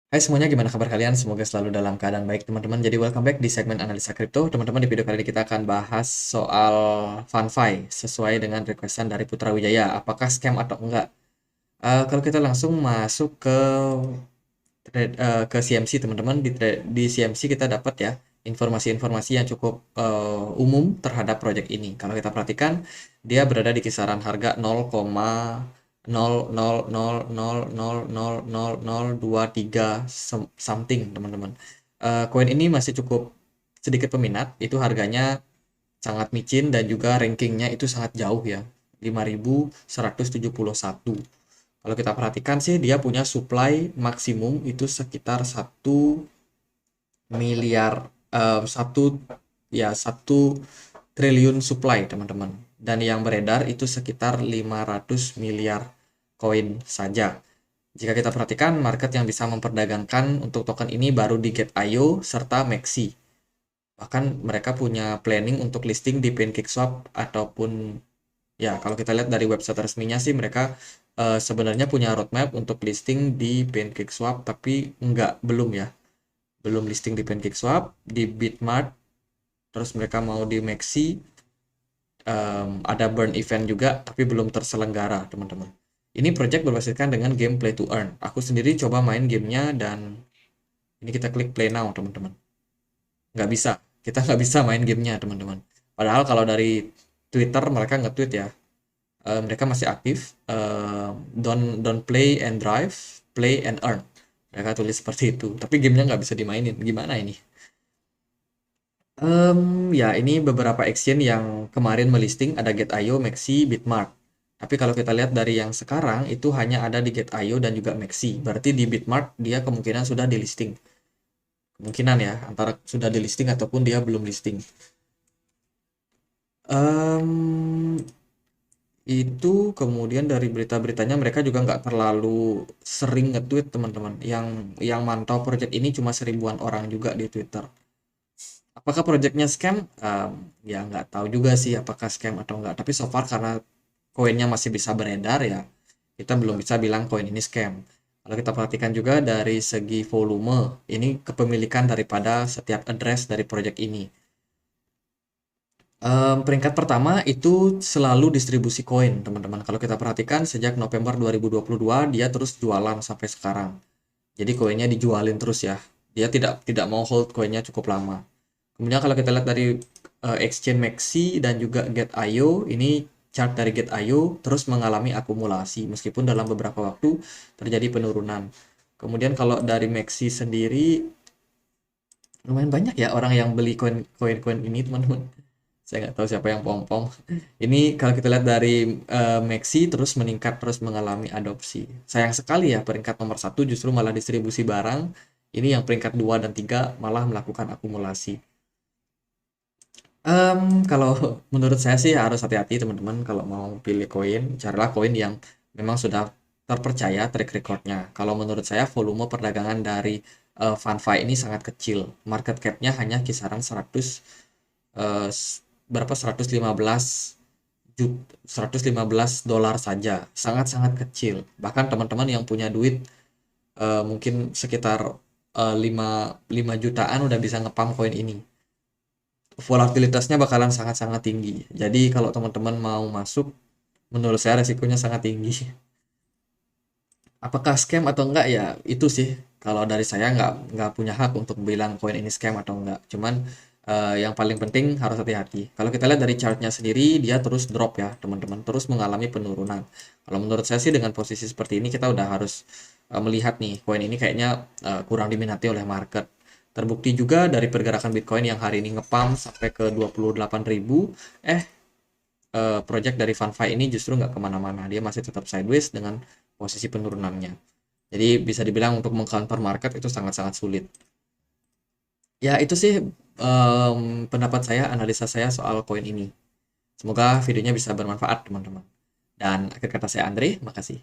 Hai semuanya, gimana kabar kalian? Semoga selalu dalam keadaan baik teman-teman. Jadi welcome back di segmen analisa kripto. Teman-teman, di video kali ini kita akan bahas soal FunFi sesuai dengan requestan dari Putra Wijaya. Apakah scam atau enggak? Kalau kita langsung masuk ke CMC teman-teman, di CMC kita dapat ya informasi-informasi yang cukup umum terhadap proyek ini. Kalau kita perhatikan, dia berada di kisaran harga 0,0000000023 something teman-teman. Koin ini masih cukup sedikit peminat, itu harganya sangat micin dan juga rankingnya itu sangat jauh ya, 5171. Kalau kita perhatikan sih dia punya supply maksimum itu sekitar 1 miliar, satu ya 1 triliun supply teman-teman. Dan yang beredar itu sekitar 500 miliar koin saja. Jika kita perhatikan market yang bisa memperdagangkan untuk token ini baru di Get.io serta Maxi. Bahkan mereka punya planning untuk listing di PancakeSwap ataupun ya, kalau kita lihat dari website resminya sih mereka sebenarnya punya roadmap untuk listing di PancakeSwap, tapi belum ya. Belum listing di PancakeSwap, di Bitmart, terus mereka mau di Maxi, ada burn event juga, tapi belum terselenggara, teman-teman. Ini project berbasiskan dengan game play to earn. Aku sendiri coba main gamenya dan ini kita klik play now, teman-teman. Nggak bisa. Kita nggak bisa main gamenya, teman-teman. Padahal kalau dari Twitter mereka nge-tweet ya, mereka masih aktif. Don't play and drive, play and earn. Mereka tulis seperti itu. Tapi gamenya nggak bisa dimainin. Gimana ini? Ya ini beberapa exchange yang kemarin melisting ada Get.io, Maxi, Bitmart. Tapi kalau kita lihat dari yang sekarang itu hanya ada di Get.io dan juga Maxi. Berarti di Bitmart dia kemungkinan sudah di listing. Kemungkinan ya antara sudah di listing ataupun dia belum listing. Em, itu kemudian dari berita-beritanya mereka juga nggak terlalu sering nge-tweet teman-teman. Yang mantau project ini cuma 1.000-an orang juga di Twitter. Apakah projectnya scam? Ya nggak tahu juga sih apakah scam atau enggak. Tapi so far karena koinnya masih bisa beredar ya, kita belum bisa bilang koin ini scam. Kalau kita perhatikan juga dari segi volume, ini kepemilikan daripada setiap address dari project ini. Peringkat pertama itu selalu distribusi koin, teman-teman. Kalau kita perhatikan sejak November 2022 dia terus jualan sampai sekarang. Jadi koinnya dijualin terus ya. Dia tidak tidak mau hold koinnya cukup lama. Kemudian kalau kita lihat dari exchange Maxi dan juga Get.io, ini chart dari Get.io terus mengalami akumulasi meskipun dalam beberapa waktu terjadi penurunan. Kemudian kalau dari Maxi sendiri lumayan banyak ya orang yang beli koin-koin ini teman-teman. Saya nggak tahu siapa yang pom-pom. Ini kalau kita lihat dari Maxi terus meningkat terus mengalami adopsi. Sayang sekali ya peringkat nomor 1 justru malah distribusi barang. Ini yang peringkat 2 dan 3 malah melakukan akumulasi. Kalau menurut saya sih harus hati-hati teman-teman kalau mau pilih koin, carilah koin yang memang sudah terpercaya track recordnya. Kalau menurut saya volume perdagangan dari FunFi ini sangat kecil. Market cap-nya hanya kisaran 100 eh, berapa 115 juta, 115 dolar saja. Sangat-sangat kecil. Bahkan teman-teman yang punya duit mungkin sekitar 5 jutaan udah bisa ngepam koin ini. Volatilitasnya bakalan sangat-sangat tinggi. Jadi kalau teman-teman mau masuk, menurut saya resikonya sangat tinggi. Apakah scam atau enggak ya itu sih. Kalau dari saya nggak punya hak untuk bilang koin ini scam atau enggak. Cuman yang paling penting harus hati-hati. Kalau kita lihat dari chartnya sendiri, dia terus drop ya teman-teman, terus mengalami penurunan. Kalau menurut saya sih dengan posisi seperti ini kita udah harus melihat nih koin ini kayaknya kurang diminati oleh market. Terbukti juga dari pergerakan Bitcoin yang hari ini ngepam sampai ke 28.000. Project dari FunFi ini justru nggak kemana-mana. Dia masih tetap sideways dengan posisi penurunannya. Jadi bisa dibilang untuk mengcounter market itu sangat-sangat sulit. Ya itu sih pendapat saya, analisa saya soal koin ini. Semoga videonya bisa bermanfaat teman-teman. Dan akhir kata saya Andre, makasih.